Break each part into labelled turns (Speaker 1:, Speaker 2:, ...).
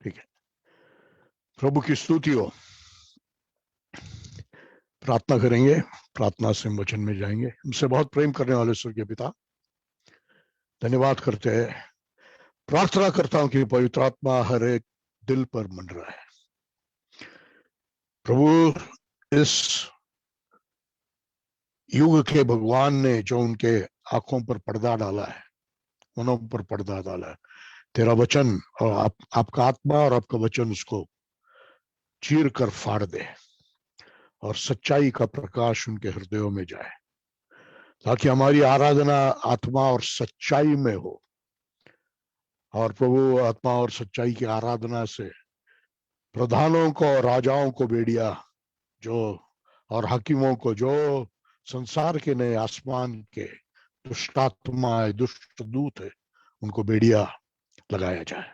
Speaker 1: ठीक है, प्रभु की स्तुति हो। प्रार्थना करेंगे, प्रार्थना से हम वचन में जाएंगे। हमसे बहुत प्रेम करने वाले स्वर्गीय पिता, धन्यवाद करते हैं, प्रार्थना करता हूं कि पवित्र आत्मा हर एक दिल पर मन रहा है। प्रभु, इस युग के भगवान ने जो उनके आंखों पर पर्दा डाला है, मनों पर पर्दा डाला है, तेरा वचन और आपका आत्मा और आपका वचन उसको चीर कर फाड़ दे और सच्चाई का प्रकाश उनके हृदयों में जाए, ताकि हमारी आराधना आत्मा और सच्चाई में हो। और प्रभु, आत्मा और सच्चाई की आराधना से प्रधानों को, राजाओं को बेड़िया जो, और हकीमों को, जो संसार के नए आसमान के दुष्टात्मा, दुष्ट दूत है, उनको बेड़िया लगाया जाए।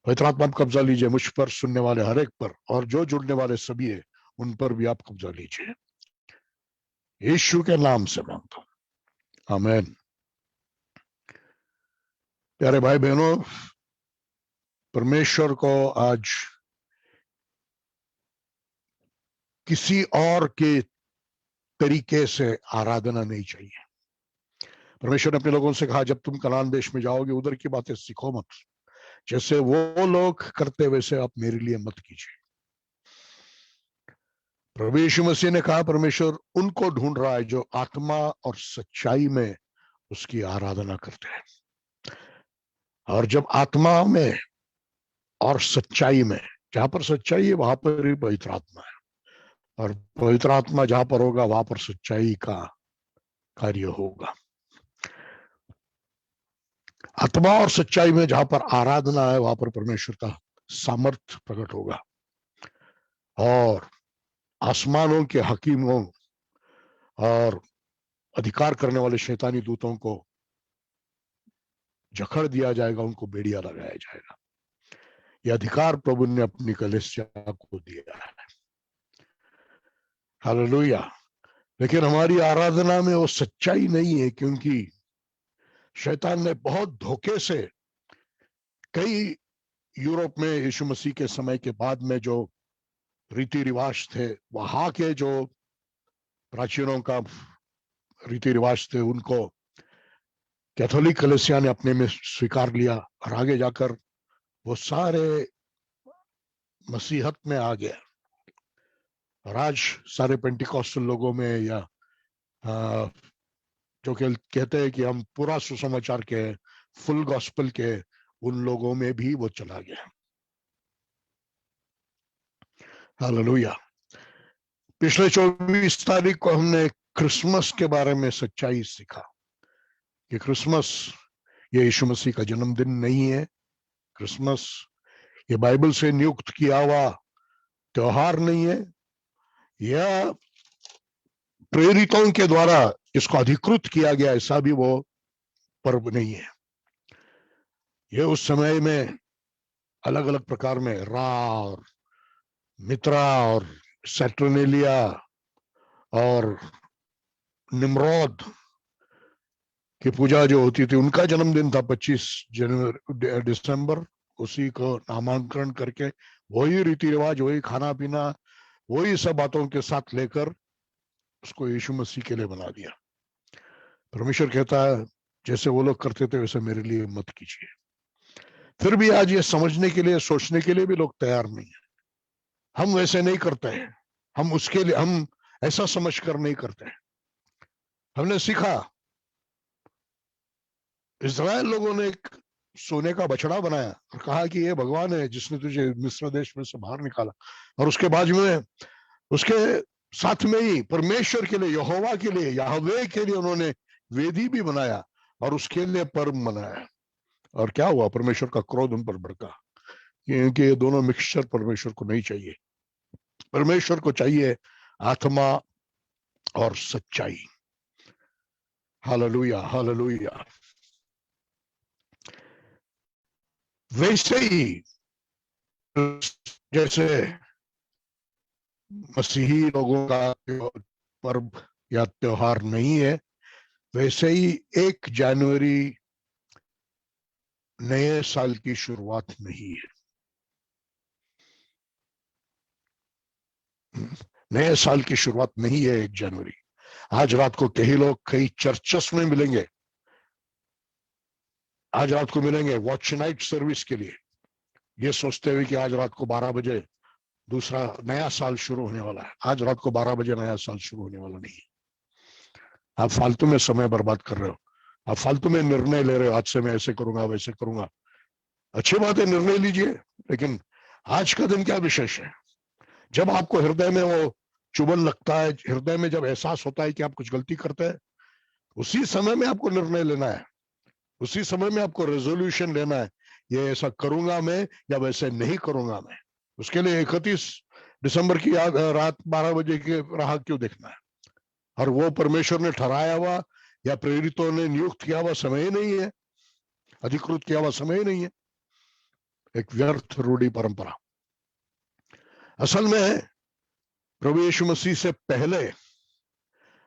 Speaker 1: पवित्र आत्मा आप कब्जा लीजिए मुझ पर, सुनने वाले हर एक पर, और जो जुड़ने वाले सभी है उन पर भी आप कब्जा लीजिए। यीशु के नाम से मांगता हूं, आमीन। प्यारे भाई बहनों, परमेश्वर को आज किसी और के तरीके से आराधना नहीं चाहिए। परमेश्वर ने अपने लोगों से कहा, जब तुम कनान देश में जाओगे उधर की बातें सीखो मत, जैसे वो लोग करते वैसे आप मेरे लिए मत कीजिए। प्रभु यीशु मसीह ने कहा, परमेश्वर उनको ढूंढ रहा है जो आत्मा और सच्चाई में उसकी आराधना करते हैं। और जब आत्मा में और सच्चाई में, जहां पर सच्चाई है वहां पर ही पवित्र आत्मा है, और पवित्र आत्मा जहां पर होगा वहां पर सच्चाई का कार्य होगा। आत्मा और सच्चाई में जहां पर आराधना है वहां पर परमेश्वर का सामर्थ्य प्रकट होगा, और आसमानों के हकीमों और अधिकार करने वाले शैतानी दूतों को जकड़ दिया जाएगा, उनको बेड़िया लगाया जाएगा। यह अधिकार प्रभु ने अपनी कलीसिया को दिया है। हालेलुया। लेकिन हमारी आराधना में वो सच्चाई नहीं है, क्योंकि शैतान ने बहुत धोखे से कई यूरोप में यीशु मसीह के समय के बाद में जो रीति रिवाज थे, वहां के जो प्राचीनों का रीति रिवाज थे, उनको कैथोलिक कलीसिया ने अपने में स्वीकार लिया, और आगे जाकर वो सारे मसीहत में आ गया। और आज सारे पेंटिकॉस्टल लोगों में, या जो कहते हैं कि हम पूरा सुसमाचार के, फुल गॉस्पेल के, उन लोगों में भी वो चला गया। हालेलुया। पिछले 24 तारीख को हमने क्रिसमस के बारे में सच्चाई सीखा कि क्रिसमस ये यीशु मसीह का जन्मदिन नहीं है। क्रिसमस ये बाइबल से नियुक्त किया हुआ त्योहार नहीं है, यह प्रेरितों के द्वारा इसको अधिकृत किया गया ऐसा भी वो पर्व नहीं है। ये उस समय में अलग अलग प्रकार में रा और मित्रा और सैटर्नेलिया और निम्रोद की पूजा जो होती थी, उनका जन्मदिन था 25 दिसंबर। उसी को नामांकन करके वही रीति रिवाज, वही खाना पीना, वही सब बातों के साथ लेकर उसको यीशु मसीह के लिए बना दिया। परमेश्वर कहता है, जैसे वो लोग करते थे वैसे मेरे लिए मत कीजिए। फिर भी आज ये समझने के लिए, सोचने के लिए भी लोग तैयार नहीं है। हम वैसे नहीं करते हैं, हम उसके लिए, हम ऐसा समझकर नहीं करते हैं। हमने सीखा, इस्राएल लोगों ने एक सोने का बछड़ा बनाया और कहा कि ये भगवान है जिसने तुझे मिस्र देश में से बाहर निकाला। और उसके बाद में उसके साथ में ही परमेश्वर के लिए, यहोवा के लिए, याहवे के लिए उन्होंने वेदी भी बनाया और उसके लिए पर्व मनाया। और क्या हुआ? परमेश्वर का क्रोध उन पर भड़का, क्योंकि ये दोनों मिक्सचर परमेश्वर को नहीं चाहिए। परमेश्वर को चाहिए आत्मा और सच्चाई। Hallelujah, hallelujah. वैसे ही जैसे मसीही लोगों का पर्व या त्योहार नहीं है, वैसे ही 1 जनवरी नए साल की शुरुआत नहीं है। नए साल की शुरुआत नहीं है 1 जनवरी। आज रात को कई लोग कई चर्चेस में मिलेंगे, आज रात को मिलेंगे वॉच नाइट सर्विस के लिए, ये सोचते हुए कि आज रात को 12 बजे दूसरा नया साल शुरू होने वाला है। आज रात को 12 बजे नया साल शुरू होने वाला नहीं है। आप फालतू में समय बर्बाद कर रहे हो, आप फालतू में निर्णय ले रहे हो, आज से मैं ऐसे करूंगा वैसे करूंगा। अच्छी बात है, निर्णय लीजिए, लेकिन आज का दिन क्या विशेष है? जब आपको हृदय में वो चुभन लगता है, हृदय में जब एहसास होता है कि आप कुछ गलती करते हैं, उसी समय में आपको निर्णय लेना है, उसी समय में आपको रेजोल्यूशन लेना है, ये ऐसा करूंगा मैं या वैसे नहीं करूंगा मैं। उसके लिए 31 दिसंबर की रात 12 बजे की राह क्यों देखना है? और वो परमेश्वर ने ठहराया हुआ या प्रेरितों ने नियुक्त किया हुआ समय ही नहीं है, अधिकृत किया हुआ समय ही नहीं है, एक व्यर्थ रूढ़ी परंपरा। असल में प्रभु यीशु मसीह से पहले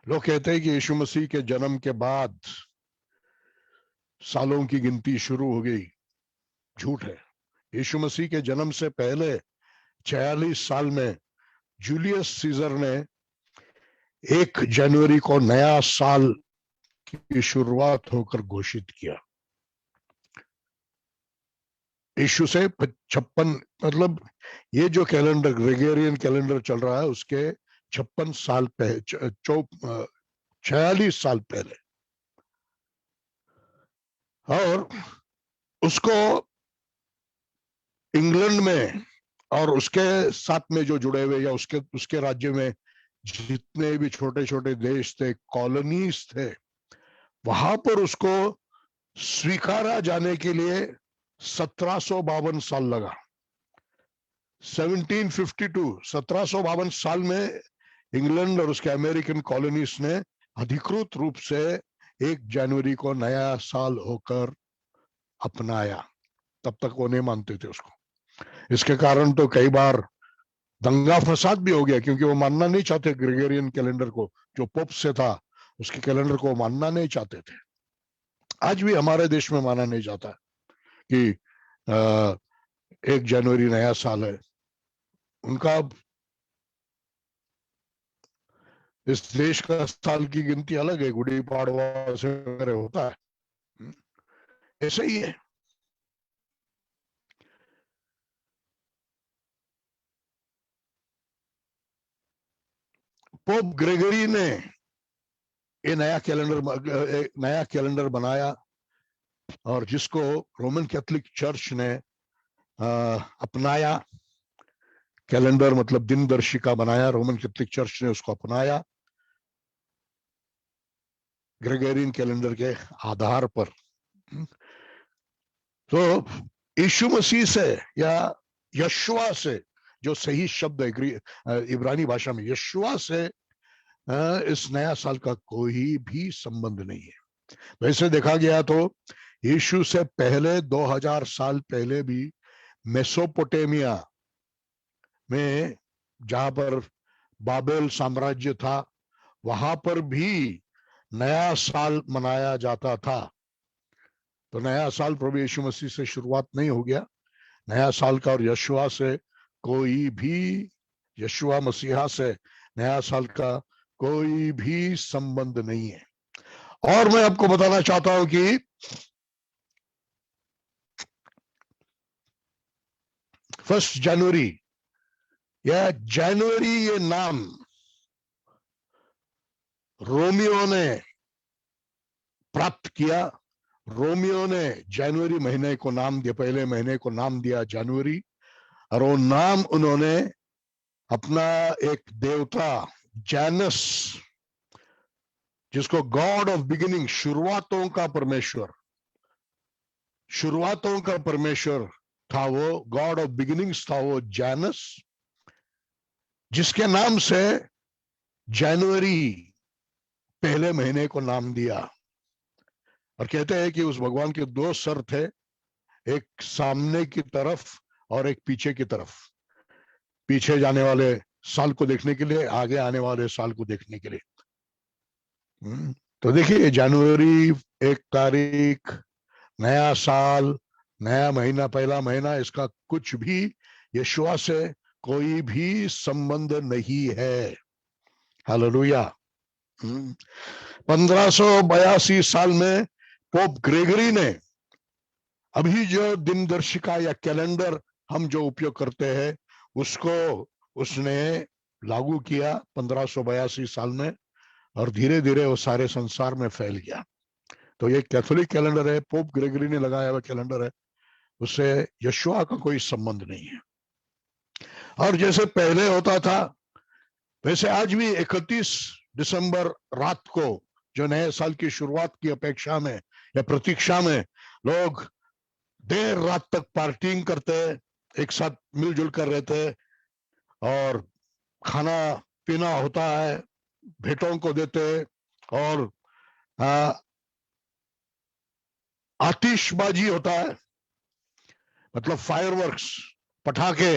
Speaker 1: लोग कहते हैं कि यीशु मसीह के जन्म के बाद सालों की गिनती शुरू हो गई। झूठ है। यीशु मसीह के जन्म से पहले 46 साल में जूलियस सीजर ने 1 जनवरी को नया साल की शुरुआत होकर घोषित किया। यीशु से 56, मतलब ये जो कैलेंडर ग्रेगोरियन कैलेंडर चल रहा है उसके 56 साल पहले, 46 साल पहले। और उसको इंग्लैंड में और उसके साथ में जो जुड़े हुए या उसके राज्य में जितने भी छोटे छोटे देश थे, कॉलोनीज थे, वहां पर उसको स्वीकारा जाने के लिए 1752 साल लगा। 1752 साल में इंग्लैंड और उसके अमेरिकन कॉलोनीज ने अधिकृत रूप से 1 जनवरी को नया साल होकर अपनाया। तब तक वो नहीं मानते थे उसको। इसके कारण तो कई बार दंगा फसाद भी हो गया, क्योंकि वो मानना नहीं चाहते ग्रेगोरियन कैलेंडर को, जो पोप से था उसके कैलेंडर को मानना नहीं चाहते थे। आज भी हमारे देश में माना नहीं जाता कि 1 जनवरी नया साल है। उनका इस देश का साल की गिनती अलग है, गुड़ी पाड़वा से होता है, ऐसे ही है। पोप ग्रेगरी ने ये नया कैलेंडर बनाया, और जिसको रोमन कैथोलिक चर्च ने अपनाया। कैलेंडर मतलब दिनदर्शिका बनाया, रोमन कैथोलिक चर्च ने उसको अपनाया ग्रेगोरियन कैलेंडर के आधार पर। तो यीशु मसीह से या यशुआ से, जो सही शब्द है इब्रानी भाषा में, यशुआ से इस नया साल का कोई भी संबंध नहीं है। वैसे देखा गया तो यीशु से पहले 2000 साल पहले भी मेसोपोटामिया में, जहां पर बाबेल साम्राज्य था, वहां पर भी नया साल मनाया जाता था। तो नया साल प्रभु यीशु मसीह से शुरुआत नहीं हो गया। नया साल का और यशुआ से कोई भी, यशुआ मसीहा से नया साल का कोई भी संबंध नहीं है। और मैं आपको बताना चाहता हूं कि 1 जनवरी या जनवरी, ये नाम रोमियो ने प्राप्त किया। रोमियो ने जनवरी महीने को नाम दिया, पहले महीने को नाम दिया जनवरी, और वो नाम उन्होंने अपना एक देवता जैनस, जिसको गॉड ऑफ बिगिनिंग, शुरुआतों का परमेश्वर, शुरुआतों का परमेश्वर था वो, गॉड ऑफ बिगिनिंग्स था वो जैनस, जिसके नाम से जनवरी पहले महीने को नाम दिया। और कहते हैं कि उस भगवान के 2 सर थे, एक सामने की तरफ और एक पीछे की तरफ, पीछे जाने वाले साल को देखने के लिए, आगे आने वाले साल को देखने के लिए। तो देखिए, जनवरी 1 तारीख, नया साल, नया महीना, पहला महीना, इसका कुछ भी यशुआ से कोई भी संबंध नहीं है। हालेलुया। 1582 साल में पोप ग्रेगरी ने अभी जो दिनदर्शिका या कैलेंडर हम जो उपयोग करते हैं उसको उसने लागू किया 1582 साल में, और धीरे धीरे वो सारे संसार में फैल गया। तो ये कैथोलिक कैलेंडर है, पोप ग्रेगरी ने लगाया हुआ कैलेंडर है, उससे यशुआ का कोई संबंध नहीं है। और जैसे पहले होता था वैसे आज भी 31 दिसंबर रात को जो नए साल की शुरुआत की अपेक्षा में या प्रतीक्षा में लोग देर रात तक पार्टिंग करते, एक साथ मिलजुल कर रहते, और खाना पीना होता है, भेंटों को देते, और आतिशबाजी होता है, मतलब फायरवर्क्स, पटाखे।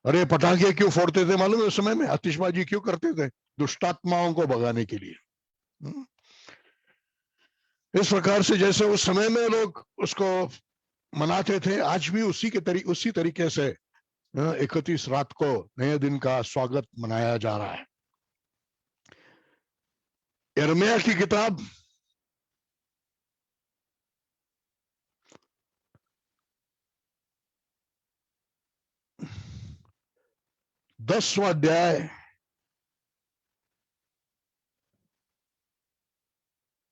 Speaker 1: अरे पटाखे क्यों फोड़ते थे मालूम है? उस समय में आतिशबाजी क्यों करते थे? दुष्टात्माओं को भगाने के लिए। इस प्रकार से जैसे उस समय में लोग उसको मनाते थे, आज भी उसी तरीके से 31 रात को नए दिन का स्वागत मनाया जा रहा है। यिर्मयाह की किताब 10वां अध्याय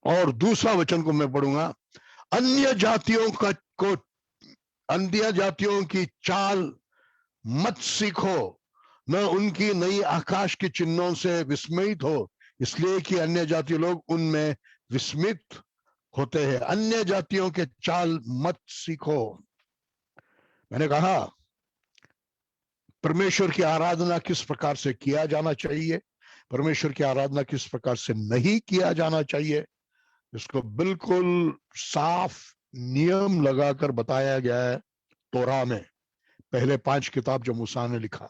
Speaker 1: और दूसरा वचन को मैं पढ़ूंगा। अन्य जातियों की चाल मत सीखो, न उनकी नई आकाश के चिन्हों से विस्मित हो, इसलिए कि अन्य जाति लोग उनमें विस्मित होते हैं। अन्य जातियों के चाल मत सीखो। मैंने कहा परमेश्वर की आराधना किस प्रकार से किया जाना चाहिए, परमेश्वर की आराधना किस प्रकार से नहीं किया जाना चाहिए, इसको बिल्कुल साफ नियम लगाकर बताया गया है तोरा में। पहले 5 किताब जो मूसा ने लिखा,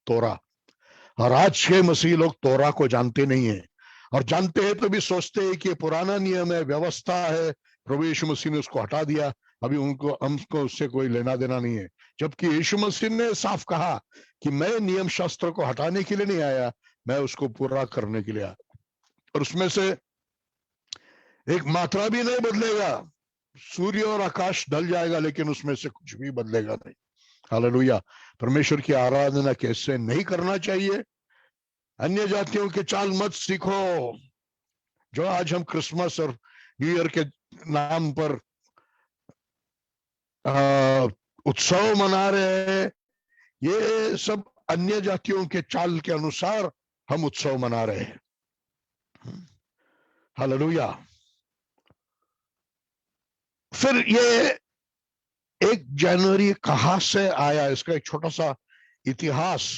Speaker 1: तोरा। और आज के मसीह लोग तोरा को जानते नहीं है, और जानते हैं तो भी सोचते हैं कि ये पुराना नियम है, व्यवस्था है, प्रभु यीशु मसीह ने उसको हटा दिया, अभी हमको उससे कोई लेना देना नहीं है। जबकि यीशु मसीह ने साफ कहा कि मैं नियम शास्त्र को हटाने के लिए नहीं आया, मैं उसको पूरा करने के लिए आया। और उसमें से एक मात्रा भी नहीं बदलेगा। सूर्य और आकाश ढल जाएगा लेकिन उसमें से कुछ भी बदलेगा नहीं। हालेलुया। परमेश्वर की आराधना कैसे नहीं करना चाहिए, अन्य जातियों के चाल मत सीखो। जो आज हम क्रिसमस और न्यू ईयर के नाम पर उत्सव मना रहे हैं, ये सब अन्य जातियों के चाल के अनुसार हम उत्सव मना रहे हैं। हालेलुया। फिर ये 1 जनवरी कहां से आया, इसका एक छोटा सा इतिहास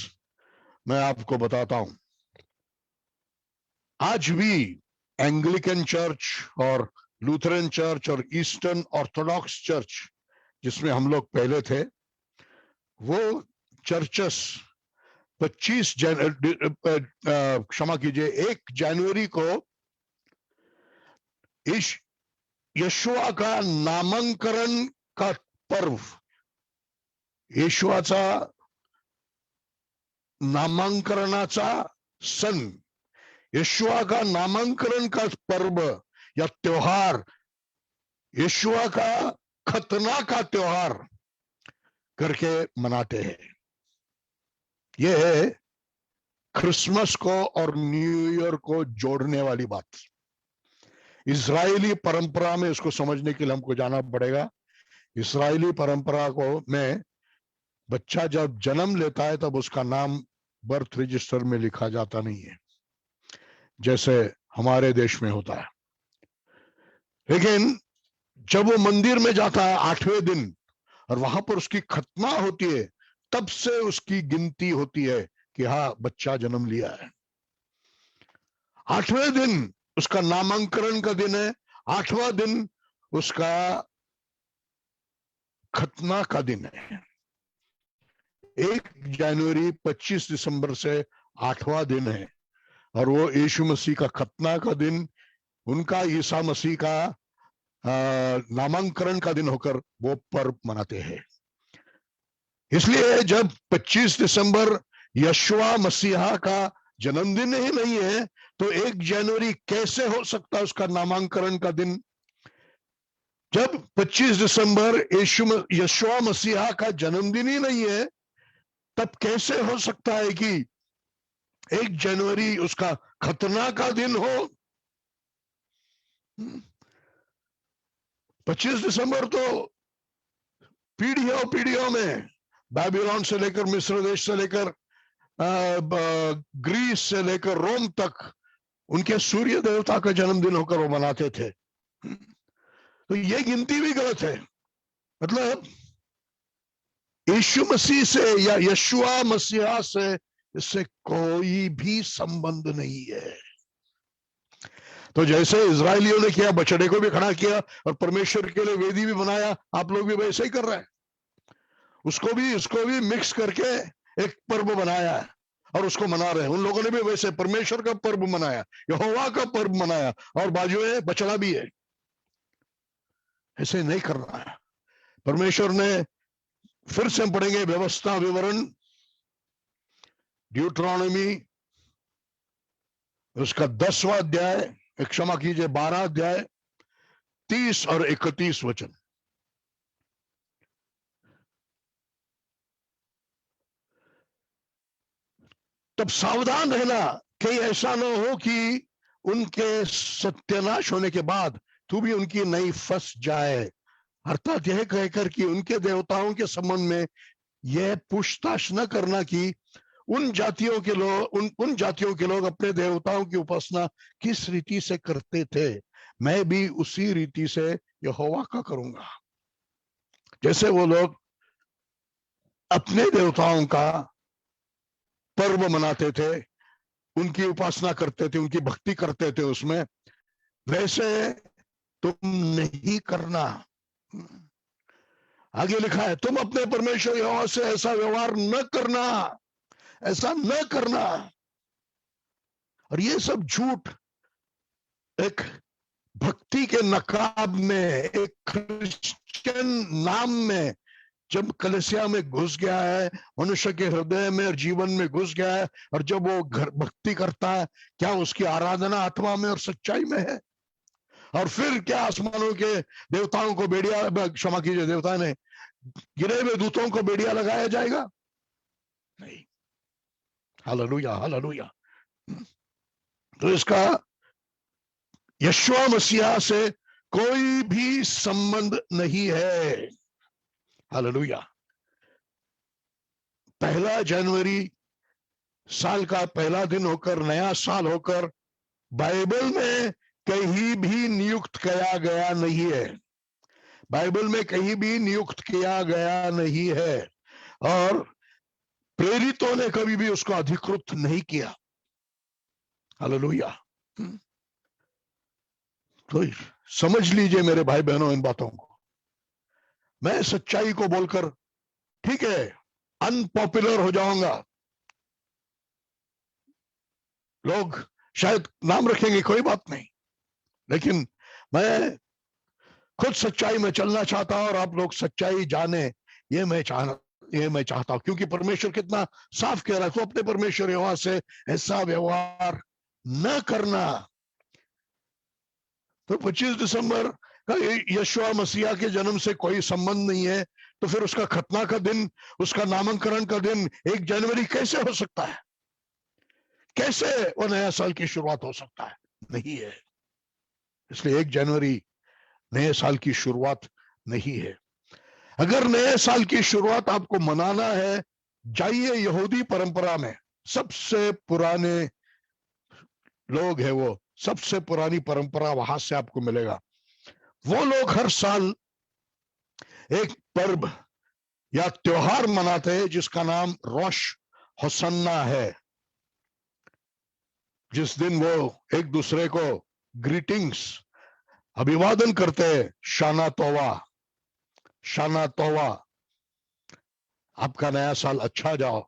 Speaker 1: मैं आपको बताता हूं। आज भी एंग्लिकन चर्च और लूथरन चर्च और ईस्टर्न ऑर्थोडॉक्स चर्च जिसमें हम लोग पहले थे, वो चर्चेस 25 क्षमा कीजिए 1 जनवरी को यशुआ का नामांकन का पर्व, येशुआचा नामांकनाचा सण, यशुआ का नामांकन का पर्व या त्योहार, यशुआ का खतना का त्योहार करके मनाते हैं। यह है क्रिसमस को और न्यू ईयर को जोड़ने वाली बात। इजरायली परंपरा में इसको समझने के लिए हमको जाना पड़ेगा। इस्राएली परंपरा को में बच्चा जब जन्म लेता है तब उसका नाम बर्थ रजिस्टर में लिखा जाता नहीं है जैसे हमारे देश में होता है। लेकिन जब वो मंदिर में जाता है 8वें दिन और वहां पर उसकी खतना होती है, तब से उसकी गिनती होती है कि हाँ बच्चा जन्म लिया है। 8वें दिन उसका नामांकन का दिन है, 8वां दिन उसका खतना का दिन है। 1 जनवरी 25 दिसंबर से 8वां दिन है, और वो यीशु मसीह का खतना का दिन, उनका ईसा मसीह का नामांकन का दिन होकर वो पर्व मनाते हैं। इसलिए जब 25 दिसंबर यशुआ मसीहा का जन्मदिन ही नहीं है तो 1 जनवरी कैसे हो सकता है उसका नामांकन का दिन? जब 25 दिसंबर यशुआ मसीहा का जन्मदिन ही नहीं है तब कैसे हो सकता है कि 1 जनवरी उसका खतना का दिन हो? 25 दिसंबर तो पीढ़ियों पीढ़ियों में, बाबिलोन से लेकर मिस्र देश से लेकर ग्रीस से लेकर रोम तक उनके सूर्य देवता का जन्मदिन होकर वो मनाते थे। तो ये गिनती भी गलत है। मतलब यीशु मसीह से या यशुआ मसीहा से इससे कोई भी संबंध नहीं है। तो जैसे इजरायलियों ने किया, बछड़े को भी खड़ा किया और परमेश्वर के लिए वेदी भी बनाया, आप लोग भी वैसे ही कर रहे हैं। उसको भी मिक्स करके एक पर्व बनाया है और उसको मना रहे हैं। उन लोगों ने भी वैसे परमेश्वर का पर्व मनाया, यहोवा का पर्व मनाया और बाजू में बछड़ा भी है। ऐसे नहीं करना है। परमेश्वर ने, फिर से हम पढ़ेंगे व्यवस्था विवरण, ड्यूटरॉनमी उसका 10वां अध्याय, क्षमा कीजिए 12 अध्याय 30 और 31 वचन। तब सावधान रहना कहीं ऐसा न हो कि उनके सत्यानाश होने के बाद तू भी उनकी नई फंस जाए। अर्थात यह कहकर कि उनके देवताओं के संबंध में यह पूछताछ न करना कि उन जातियों के लोग अपने देवताओं की उपासना किस रीति से करते थे, मैं भी उसी रीति से यहोवा का करूंगा। जैसे वो लोग अपने देवताओं का पर्व मनाते थे, उनकी उपासना करते थे, उनकी भक्ति करते थे, उसमें वैसे तुम नहीं करना। आगे लिखा है, तुम अपने परमेश्वर यहोवा से ऐसा व्यवहार न करना, ऐसा न करना। और ये सब झूठ एक भक्ति के नकाब में, एक क्रिश्चियन नाम में जब कलीसिया में घुस गया है, मनुष्य के हृदय में और जीवन में घुस गया है, और जब वो भक्ति करता है, क्या उसकी आराधना आत्मा में और सच्चाई में है? और फिर क्या आसमानों के देवताओं को बेड़िया, क्षमा कीजिए, देवता ने गिरे हुए दूतों को बेड़िया लगाया जाएगा? नहीं। Hallelujah, hallelujah. तो इसका यशुआ मसीहा से कोई भी संबंध नहीं है। हालेलुया। 1 जनवरी साल का पहला दिन होकर, नया साल होकर बाइबल में कहीं भी नियुक्त किया गया नहीं है। बाइबल में कहीं भी नियुक्त किया गया नहीं है और प्रेरितों ने कभी भी उसको अधिकृत नहीं किया। हालेलुया। तो समझ लीजिए मेरे भाई बहनों इन बातों को। मैं सच्चाई को बोलकर, ठीक है, अनपॉपुलर हो जाऊंगा, लोग शायद नाम रखेंगे, कोई बात नहीं, लेकिन मैं खुद सच्चाई में चलना चाहता हूं और आप लोग सच्चाई जाने, ये मैं चाहता हूं, क्योंकि परमेश्वर कितना साफ कह रहा है, तो अपने परमेश्वर यहोवा से ऐसा व्यवहार न करना। तो 25 दिसंबर का यशुआ मसीहा के जन्म से कोई संबंध नहीं है, तो फिर उसका खतना का दिन, उसका नामकरण का दिन 1 जनवरी कैसे हो सकता है? कैसे वो नया साल की शुरुआत हो सकता है? नहीं है। इसलिए 1 जनवरी नए साल की शुरुआत नहीं है। अगर नए साल की शुरुआत आपको मनाना है, जाइए यहूदी परंपरा में, सबसे पुराने लोग हैं वो, सबसे पुरानी परंपरा वहां से आपको मिलेगा। वो लोग हर साल एक पर्व या त्योहार मनाते हैं जिसका नाम रोश होसन्ना है, जिस दिन वो एक दूसरे को ग्रीटिंग्स, अभिवादन करते हैं, शाना तोवा, शाना तोवा, आपका नया साल अच्छा जाओ।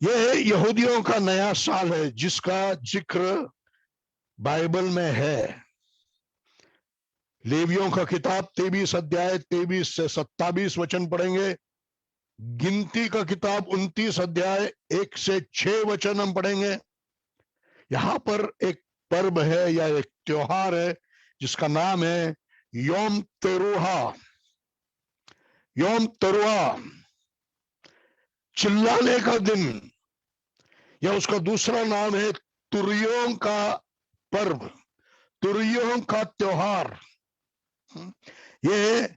Speaker 1: यह यहूदियों का नया साल है जिसका जिक्र बाइबल में है। लेवियों का किताब 23 अध्याय 23 से 27 वचन पढ़ेंगे। गिनती का किताब 29 अध्याय 1 से 6 वचन हम पढ़ेंगे। यहां पर एक पर्व है या एक त्योहार है जिसका नाम है योम तेरुहा। योम तेरुहा चिल्लाने का दिन, या उसका दूसरा नाम है तुरियों का पर्व, तुरियों का त्योहार। ये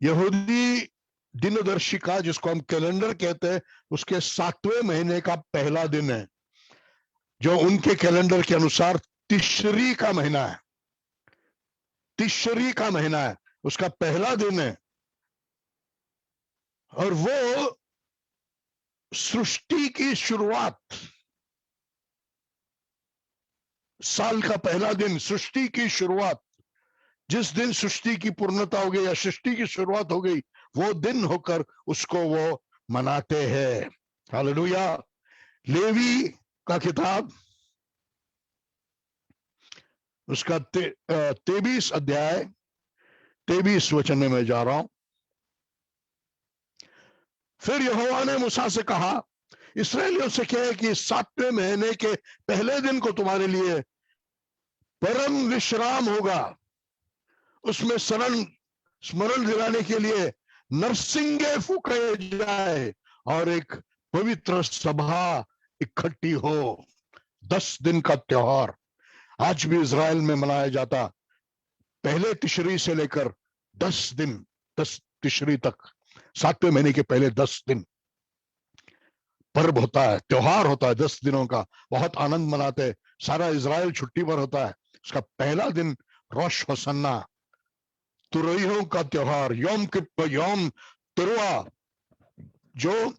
Speaker 1: यहूदी दिनदर्शिका जिसको हम कैलेंडर कहते हैं उसके 7वें महीने का पहला दिन है, जो उनके कैलेंडर के अनुसार तिश्री का महीना है। तिश्री का महीना है, उसका पहला दिन है। और वो सृष्टि की शुरुआत, साल का पहला दिन, सृष्टि की शुरुआत, जिस दिन सृष्टि की पूर्णता हो गई या सृष्टि की शुरुआत हो गई, वो दिन होकर उसको वो मनाते हैं। हालेलुया। लेवी का किताब उसका 23 अध्याय 23 वचन में मैं जा रहा हूं। फिर यहोवा ने मूसा से कहा, इस्राएलियों से कहे कि 7वें महीने के पहले दिन को तुम्हारे लिए परम विश्राम होगा। उसमें स्मरण दिलाने के लिए नरसिंगे फूके जाए और एक पवित्र सभा इकट्ठी हो। 10 दिन का त्योहार आज भी इज़राइल में मनाया जाता, पहले तिश्री से लेकर 10 दिन, 10 तिश्री तक, 7वें महीने के पहले 10 दिन पर्व होता है, त्योहार होता है। 10 दिनों का बहुत आनंद मनाते हैं, सारा इज़राइल छुट्टी पर होता है। उसका पहला दिन रोश होसन्ना, तुरइयों का त्योहार, योम तेरुआ, जो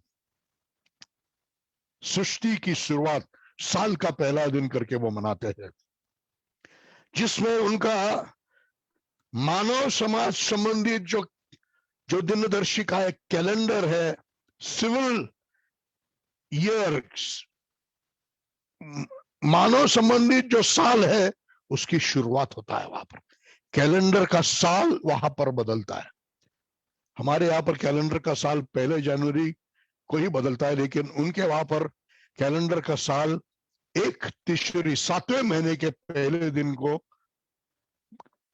Speaker 1: सृष्टि की शुरुआत, साल का पहला दिन करके वो मनाते हैं, जिसमें उनका मानव समाज संबंधित जो दिनदर्शिका है, कैलेंडर है, सिविल ईयर्स, मानव संबंधित जो साल है उसकी शुरुआत होता है वहां पर। कैलेंडर का साल वहां पर बदलता है। हमारे यहां पर कैलेंडर का साल 1 जनवरी को ही बदलता है, लेकिन उनके वहां पर कैलेंडर का साल 1 तिश्री, 7वें महीने के पहले दिन को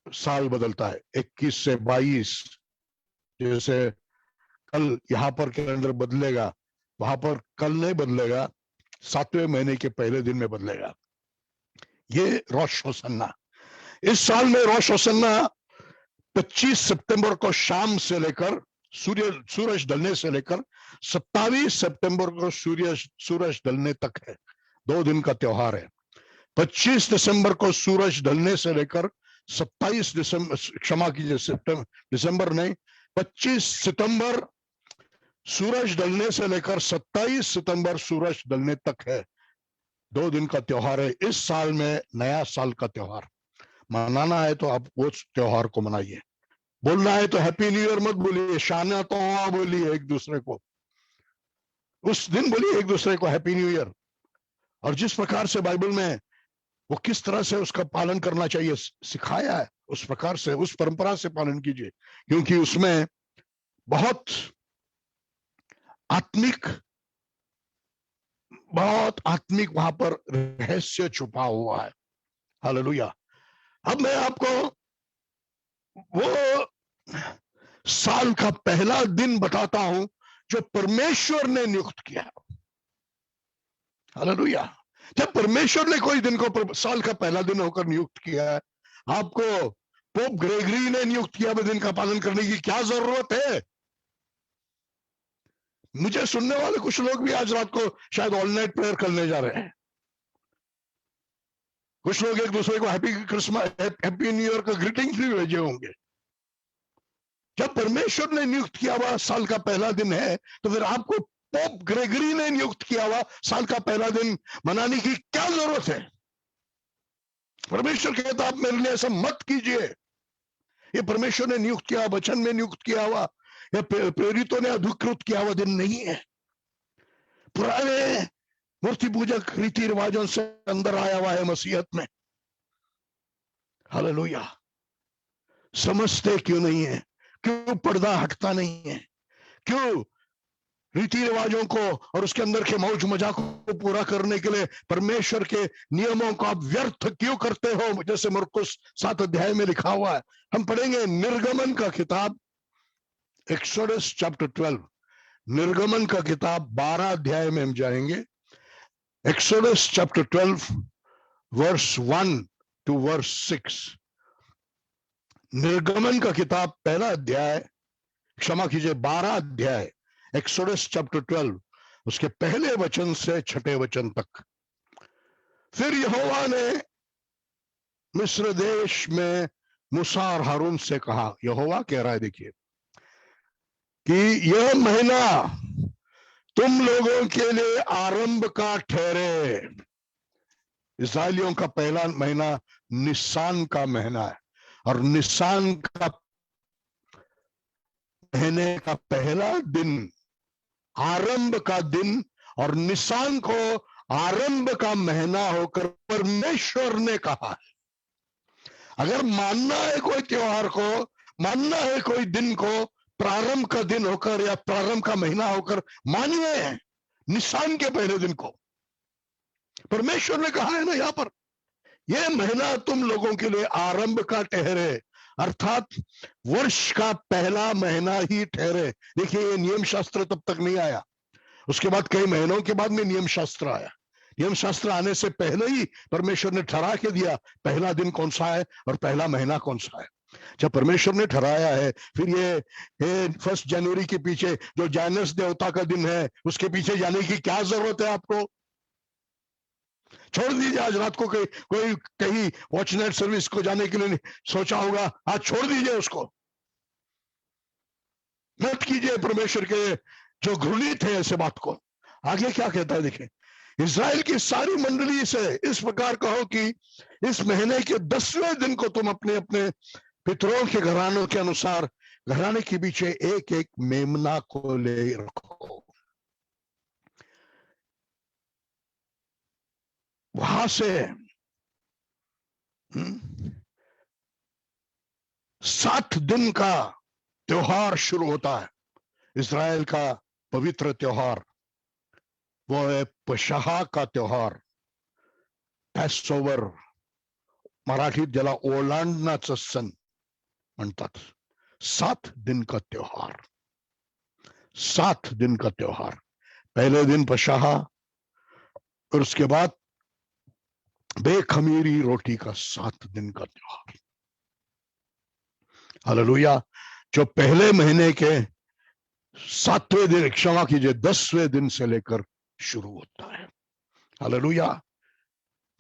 Speaker 1: साल बदलता है। 21 से 22, जैसे कल यहां पर कैलेंडर बदलेगा, वहां पर कल नहीं बदलेगा, 7वें महीने के पहले दिन में बदलेगा। ये रोश होसन्ना। इस साल में रोश होसन्ना 25 सितंबर को शाम से लेकर सूरज ढलने से लेकर 27 सितंबर को सूरज ढलने तक है। 2 दिन का त्योहार है। 25 दिसंबर को सूरज ढलने से लेकर 27 दिसंबर, क्षमा कीजिए, दिसंबर नहीं, 25 सितंबर सूरज ढलने से लेकर 27 सितंबर सूरज ढलने तक है। 2 दिन का त्योहार है। इस साल में नया साल का त्योहार मनाना है तो आप उस त्योहार को मनाइए। बोलना है तो हैप्पी न्यू ईयर मत बोलिए, शाना तो बोलिए एक दूसरे को, उस दिन बोलिए एक दूसरे को हैप्पी न्यू ईयर। और जिस प्रकार से बाइबल में वो किस तरह से उसका पालन करना चाहिए सिखाया है, उस प्रकार से, उस परंपरा से पालन कीजिए, क्योंकि उसमें बहुत आत्मिक वहां पर रहस्य छुपा हुआ है। हालेलुया। अब मैं आपको वो साल का पहला दिन बताता हूं जो परमेश्वर ने नियुक्त किया। हालेलुया। जब परमेश्वर ने कोई दिन को साल का पहला दिन होकर नियुक्त किया है, आपको पोप ग्रेगरी ने नियुक्त किया दिन का पालन करने की क्या जरूरत है? मुझे सुनने वाले कुछ लोग भी आज रात को शायद ऑल नाइट प्रेयर करने जा रहे हैं। कुछ लोग एक दूसरे को happy Christmas, happy new year का ग्रीटिंग्स भी भेजे होंगे। जब परमेश्वर ने नियुक्त किया हुआ साल का पहला दिन है, तो फिर आपको पोप ग्रेगरी ने नियुक्त किया हुआ साल का पहला दिन मनाने की क्या जरूरत है? परमेश्वर कहता आप मेरे लिए ऐसा मत कीजिए। ये परमेश्वर ने नियुक्त किया, वचन में नियुक्त किया हुआ, या प्रेरितों ने अधिकृत किया हुआ दिन नहीं है। पुराने मूर्ति पूजक रीति रिवाजों से अंदर आया हुआ है मसीहत में। हालेलुया। समझते क्यों नहीं है? क्यों पर्दा हटता नहीं है? क्यों रीति रिवाजों को और उसके अंदर के मौज मजाक को पूरा करने के लिए परमेश्वर के नियमों को आप व्यर्थ क्यों करते हो? जैसे मरकुस 7 अध्याय में लिखा हुआ है। हम पढ़ेंगे निर्गमन का किताब, एक्सोडस चैप्टर 12, निर्गमन का किताब 12 अध्याय में हम जाएंगे। Exodus chapter 12 verse 1 to verse 6। निर्गमन का किताब पहला अध्याय, क्षमा कीजिए 12 अध्याय, एक्सोडस चैप्टर 12 उसके पहले वचन से 6ठे वचन तक। फिर यहोवा ने मिस्र देश में मूसा और हारून से कहा, यहोवा कह रहा है देखिए, कि यह महीना तुम लोगों के लिए आरंभ का ठहरे। इस्राएलियों का पहला महीना निसान का महीना है, और निसान का महीने का पहला दिन आरंभ का दिन, और निसान को आरंभ का महीना होकर परमेश्वर ने कहा है, अगर मानना है कोई त्योहार को, मानना है कोई दिन को प्रारंभ का दिन होकर या प्रारंभ का महीना होकर, मानिए निसान के पहले दिन को। परमेश्वर ने कहा है ना यहां पर, यह महीना तुम लोगों के लिए आरंभ का ठहरे, अर्थात वर्ष का पहला महीना ही ठहरे। देखिए ये नियम शास्त्र तब तक नहीं आया, उसके बाद कई महीनों के बाद में नियम शास्त्र आया। नियम शास्त्र आने से पहले ही परमेश्वर ने ठहरा के दिया पहला दिन कौन सा है और पहला महीना कौन सा है। जब परमेश्वर ने ठहराया है, फिर ये 1 जनवरी के पीछे जो जाइनस देवता का दिन है उसके पीछे जाने की क्या जरूरत है आपको? छोड़ दीजिए। आज रात को कोई कहीं वॉच नाइट सर्विस को जाने के लिए सोचा होगा, आज छोड़ दीजिए उसको, मत कीजिए। परमेश्वर के जो घृणित है ऐसे बात को। आगे क्या कहता है देखिए, इज़राइल की सारी मंडली से इस प्रकार कहो कि इस महीने के 10वें दिन को तुम अपने अपने पितरों के घरानों के अनुसार घराने के पीछे एक एक मेमना को ले रखो। वहां से 7 दिन का त्योहार शुरू होता है। इज़राइल का पवित्र त्योहार वो है पशाह का त्योहार, पॅसओव्हर, मराठीत ज्याला ओलांडण्याचा सण म्हणतात। 7 दिन का त्योहार, 7 दिन का त्योहार। पहले दिन पशाह, और उसके बाद बेखमीरी रोटी का 7 दिन का त्योहार। हालेलुया। जो पहले महीने के 7वें दिन, क्षमा कीजिए 10वें दिन से लेकर शुरू होता है। हालेलुया।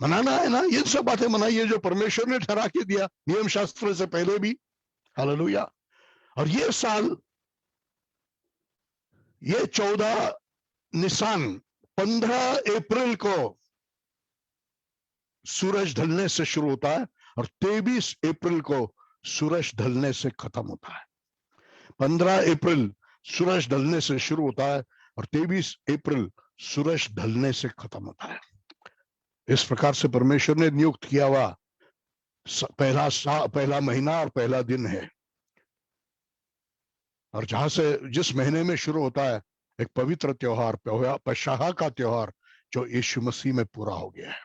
Speaker 1: मनाना है ना, ये सब बातें मनाइए जो परमेश्वर ने ठहरा के दिया नियम शास्त्र से पहले भी। हालेलुया। और ये साल, ये 14 निसान, 15 अप्रैल को सूरज ढलने से शुरू होता है और 23 अप्रैल को सूरज ढलने से खत्म होता है। 15 अप्रैल सूरज ढलने से शुरू होता है और 23 अप्रैल सूरज ढलने से खत्म होता है। इस प्रकार से परमेश्वर ने नियुक्त किया हुआ पहला महीना और पहला दिन है। और जहां से जिस महीने में शुरू होता है एक पवित्र त्योहार, पशाह का त्योहार, जो यीशु मसीह में पूरा हो गया है।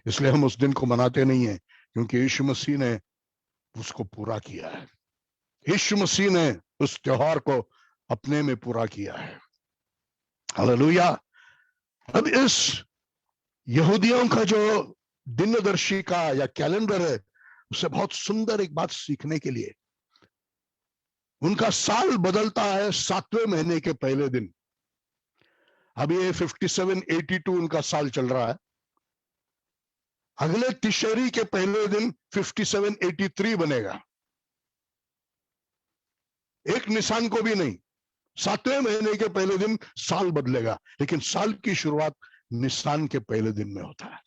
Speaker 1: इसलिए हम उस दिन को मनाते नहीं है, क्योंकि यीशु मसीह ने उसको पूरा किया है। यीशु मसीह ने उस त्योहार को अपने में पूरा किया है। हालेलुया। अब इस यहूदियों का जो दिनदर्शिका या कैलेंडर है, उससे बहुत सुंदर एक बात सीखने के लिए, उनका साल बदलता है 7वें महीने के पहले दिन। अब ये 5782 उनका साल चल रहा है। अगले तिशरी के पहले दिन 5783 बनेगा। एक निसान को भी नहीं, 7वें महीने के पहले दिन साल बदलेगा, लेकिन साल की शुरुआत निसान के पहले दिन में होता है।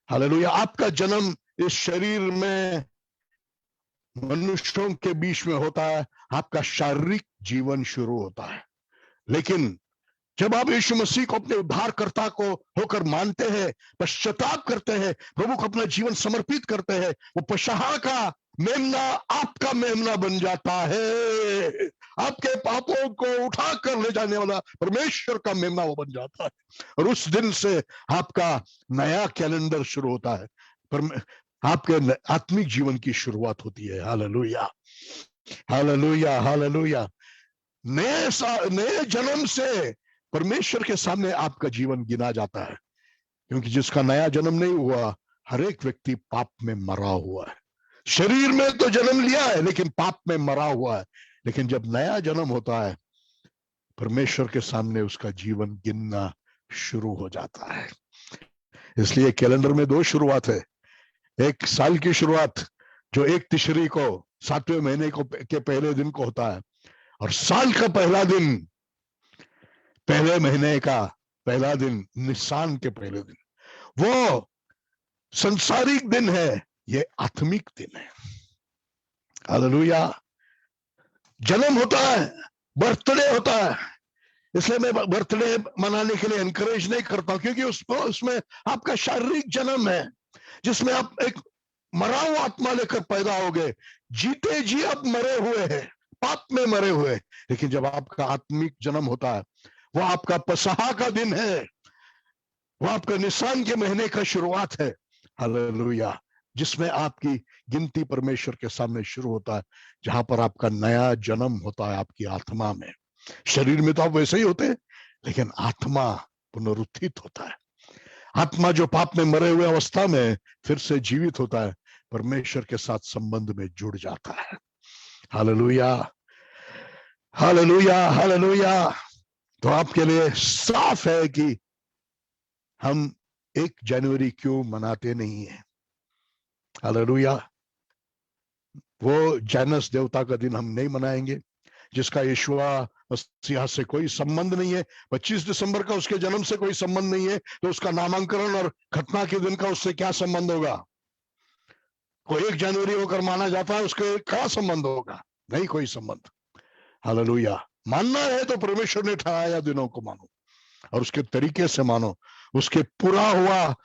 Speaker 1: हालेलुया। आपका जन्म इस शरीर में मनुष्यों के बीच में होता है, आपका शारीरिक जीवन शुरू होता है, लेकिन जब आप यीशु मसीह को अपने उद्धारकर्ता को होकर मानते हैं, पश्चाताप करते हैं, प्रभु को अपना जीवन समर्पित करते हैं, वो पशहा का मेमना आपका मेमना बन जाता है। आपके पापों को उठा कर ले जाने वाला परमेश्वर का मेमना वो बन जाता है। और उस दिन से आपका नया कैलेंडर शुरू होता है, पर आपके आत्मिक जीवन की शुरुआत होती है। Hallelujah, hallelujah, hallelujah. नए जन्म से परमेश्वर के सामने आपका जीवन गिना जाता है, क्योंकि जिसका नया जन्म नहीं हुआ, हर एक व्यक्ति पाप में मरा हुआ है। शरीर में तो जन्म लिया है लेकिन पाप में मरा हुआ है। लेकिन जब नया जन्म होता है, परमेश्वर के सामने उसका जीवन गिनना शुरू हो जाता है। इसलिए कैलेंडर में 2 शुरुआत है। एक साल की शुरुआत जो 1 तिशरी को 7वें महीने को के पहले दिन को होता है, और साल का पहला दिन, पहले महीने का पहला दिन, निसान के पहले दिन, वो संसारिक दिन है, ये आत्मिक दिन है। हालेलुया। जन्म होता है, बर्थडे होता है, इसलिए मैं बर्थडे मनाने के लिए एनकरेज नहीं करता, क्योंकि उसमें आपका शारीरिक जन्म है, जिसमें आप एक मरा हुआ आत्मा लेकर पैदा हो गए। जीते जी आप मरे हुए हैं, पाप में मरे हुए। लेकिन जब आपका आत्मिक जन्म होता है, वो आपका पसहा का दिन है, वो आपका निसान के महीने का शुरुआत है। हालेलुया। जिसमें आपकी गिनती परमेश्वर के सामने शुरू होता है, जहां पर आपका नया जन्म होता है आपकी आत्मा में। शरीर में तो आप वैसे ही होते हैं, लेकिन आत्मा पुनरुत्थित होता है। आत्मा जो पाप में मरे हुए अवस्था में फिर से जीवित होता है, परमेश्वर के साथ संबंध में जुड़ जाता है। Hallelujah, hallelujah, hallelujah. तो आपके लिए साफ है कि हम 1 जनवरी क्यों मनाते नहीं है। हालेलुया। वो जैनस देवता का दिन हम नहीं मनाएंगे, जिसका यीशुआ मसीहा से कोई संबंध नहीं है। 25 दिसंबर का उसके जन्म से कोई संबंध नहीं है, तो उसका नामांकन और खतना के दिन का उससे क्या संबंध होगा? कोई 1 जनवरी होकर माना जाता है, उसके क्या संबंध होगा? नहीं, कोई संबंध। हालेलुया। मानना है तो परमेश्वर ने ठहराया दिनों को मानो, और उसके तरीके से मानो, उसके पूरा हुआ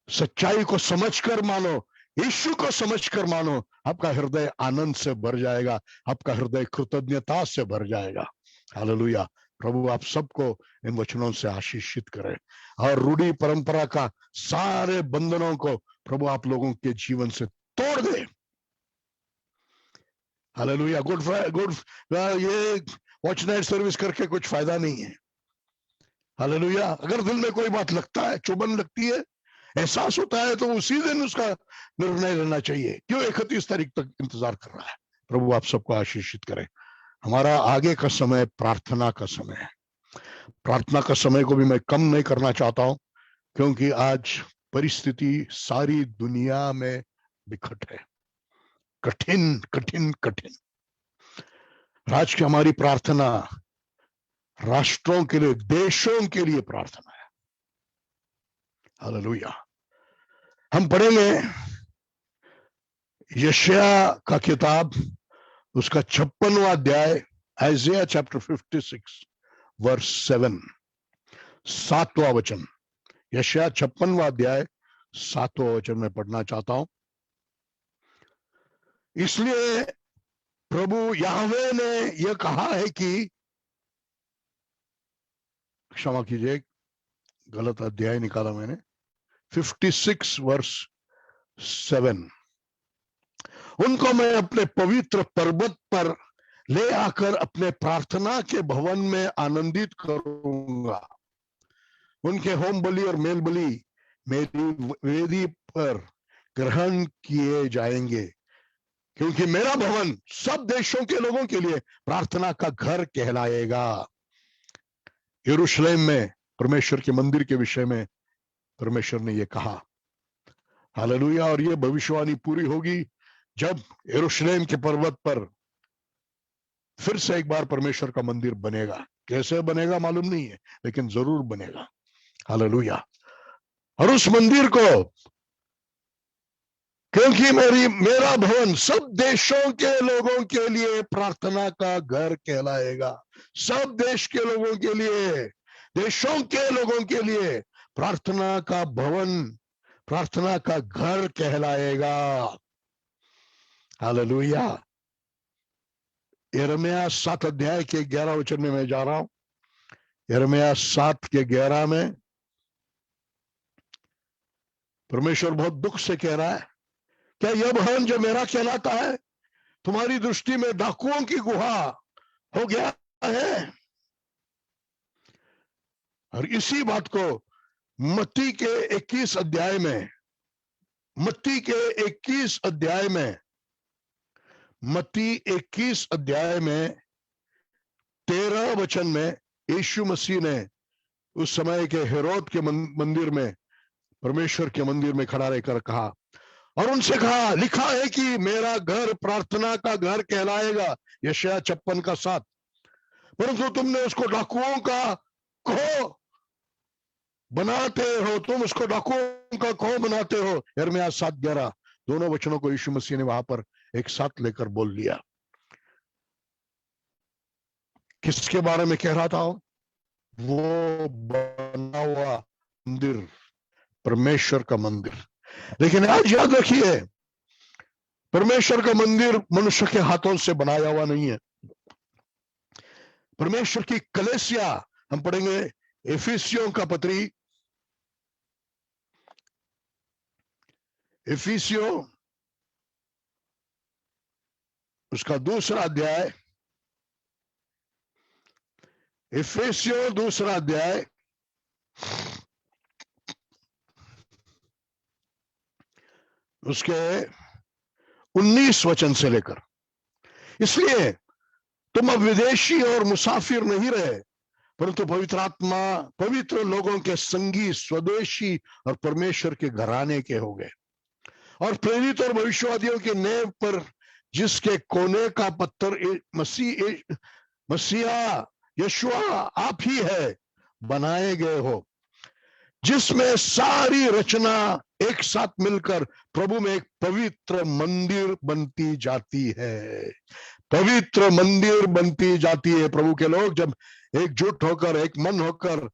Speaker 1: सच्चाई को समझकर मानो, यीशु को समझकर मानो। आपका हृदय आनंद से भर जाएगा, आपका हृदय कृतज्ञता से भर जाएगा। हालेलुया। प्रभु आप सबको इन वचनों से आशीषित करे, और रूढ़ी परंपरा का सारे बंधनों को प्रभु आप लोगों के जीवन से तोड़ दे। हालेलुया। गुड ये वॉच नाइट सर्विस करके कुछ फायदा नहीं है। हालेलुया। अगर दिल में कोई बात लगता है, चुभन लगती है, एहसास होता है, तो उसी दिन उसका निर्णय लेना चाहिए। क्यों 31 तारीख तक इंतजार कर रहा है? प्रभु आप सबको आशीषित करे। हमारा आगे का समय प्रार्थना का समय है। प्रार्थना का समय को भी मैं कम नहीं करना चाहता हूं, क्योंकि आज परिस्थिति सारी दुनिया में विकट है, कठिन कठिन कठिन। आज की हमारी प्रार्थना राष्ट्रों के लिए, देशों के लिए प्रार्थना है। हालेलुया। हम पढ़ेंगे यशायाह का किताब, उसका 56वां अध्याय, आइज़ाया चैप्टर 56 वर्स 7, 7वां वचन। यशायाह 56वां अध्याय 7वां वचन में पढ़ना चाहता हूं। इसलिए प्रभु याहवे ने यह कहा है कि, क्षमा कीजिए, गलत अध्याय निकाला मैंने, 56 वर्स 7। उनको मैं अपने पवित्र पर्वत पर ले आकर अपने प्रार्थना के भवन में आनंदित करूंगा। उनके होम बलि और मेल बलि मेरी वेदी पर ग्रहण किए जाएंगे, क्योंकि मेरा भवन सब देशों के लोगों के लिए प्रार्थना का घर कहलाएगा। यरूशलेम में परमेश्वर के मंदिर के विषय में परमेश्वर ने यह कहा। हालेलुया। और यह भविष्यवाणी पूरी होगी जब यरूशलेम के पर्वत पर फिर से एक बार परमेश्वर का मंदिर बनेगा। कैसे बनेगा मालूम नहीं है, लेकिन जरूर बनेगा। हालेलुया। और उस मंदिर को, क्योंकि मेरा भवन सब देशों के लोगों के लिए प्रार्थना का घर कहलाएगा। सब देश के लोगों के लिए देशों के लोगों के लिए प्रार्थना का भवन, प्रार्थना का घर कहलाएगा। हालेलुया। यिर्मयाह 7 अध्याय के 11 वचन में मैं जा रहा हूं। यिर्मयाह 7 के 11 में परमेश्वर बहुत दुख से कह रहा है, क्या यह भवन जो मेरा कहलाता है तुम्हारी दृष्टि में डाकुओं की गुहा हो गया है? और इसी बात को मत्ती के 21 अध्याय में, मत्ती के 21 अध्याय में, मत्ती 21 अध्याय में 13 वचन में यीशु मसीह ने उस समय के हेरोद के मंदिर में, परमेश्वर के मंदिर में खड़ा रहकर कहा, और उनसे कहा, लिखा है कि मेरा घर प्रार्थना का घर कहलाएगा, यशायाह 56 का 7, परंतु तुमने उसको डाकुओं का खो बनाते हो, तुम उसको डाकुओं का खो बनाते हो। यिर्मयाह 7:11 दोनों वचनों को यीशु मसीह ने वहां पर एक साथ लेकर बोल लिया। किसके बारे में कह रहा था? वो बना हुआ मंदिर, परमेश्वर का मंदिर। लेकिन आज याद रखिए, परमेश्वर का मंदिर मनुष्य के हाथों से बनाया हुआ नहीं है। परमेश्वर की कलीसिया, हम पढ़ेंगे इफिसियों का पत्री, इफिसियों उसका 2 अध्याय, इफिसियों 2 अध्याय उसके 19 वचन से लेकर, इसलिए तुम अब विदेशी और मुसाफिर नहीं रहे, परंतु पवित्र आत्मा, पवित्र लोगों के संगी, स्वदेशी और परमेश्वर के घराने के हो गए, और प्रेरित और भविष्यवादियों के नेव पर, जिसके कोने का पत्थर मसीहा यशुआ आप ही है, बनाए गए हो, जिसमें सारी रचना एक साथ मिलकर प्रभु में एक पवित्र मंदिर बनती जाती है। पवित्र मंदिर बनती जाती है। प्रभु के लोग जब एकजुट होकर, एक मन होकर,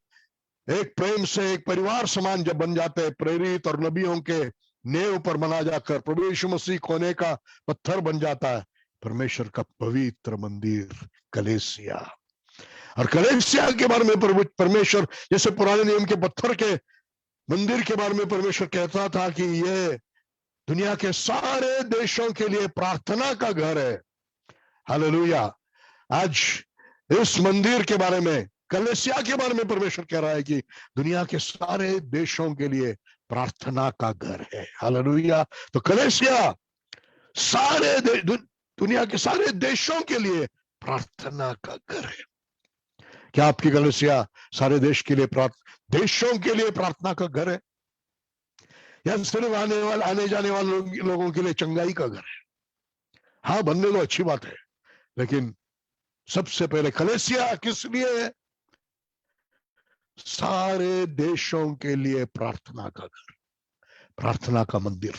Speaker 1: एक प्रेम से, एक परिवार समान जब बन जाते हैं, प्रेरित और नबियों के नेव पर बना जाकर प्रभु यीशु मसीह कोने का पत्थर बन जाता है, परमेश्वर का पवित्र मंदिर कलीसिया। और कलीसिया के बारे में परमेश्वर, जैसे पुराने नियम के पत्थर के मंदिर के बारे में परमेश्वर कहता था कि ये दुनिया के सारे देशों के लिए प्रार्थना का घर है। हालेलुया। आज इस मंदिर के बारे में, कलीसिया के बारे में परमेश्वर कह रहा है कि दुनिया के सारे देशों के लिए प्रार्थना का घर है। हालेलुया। तो कलीसिया सारे दुनिया के सारे देशों के लिए प्रार्थना का घर है। क्या आपकी कलीसिया सारे देश के लिए देशों के लिए प्रार्थना का घर है, या सिर्फ आने जाने वाले लोगों के लिए चंगाई का घर है? हाँ, बनने लो, अच्छी बात है, लेकिन सबसे पहले कलीसिया किस लिए है? सारे देशों के लिए प्रार्थना का घर, प्रार्थना का मंदिर।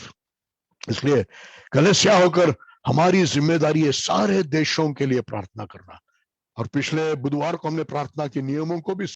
Speaker 1: इसलिए कलीसिया होकर हमारी जिम्मेदारी है सारे देशों के लिए प्रार्थना करना। और पिछले बुधवार को हमने प्रार्थना के नियमों को भी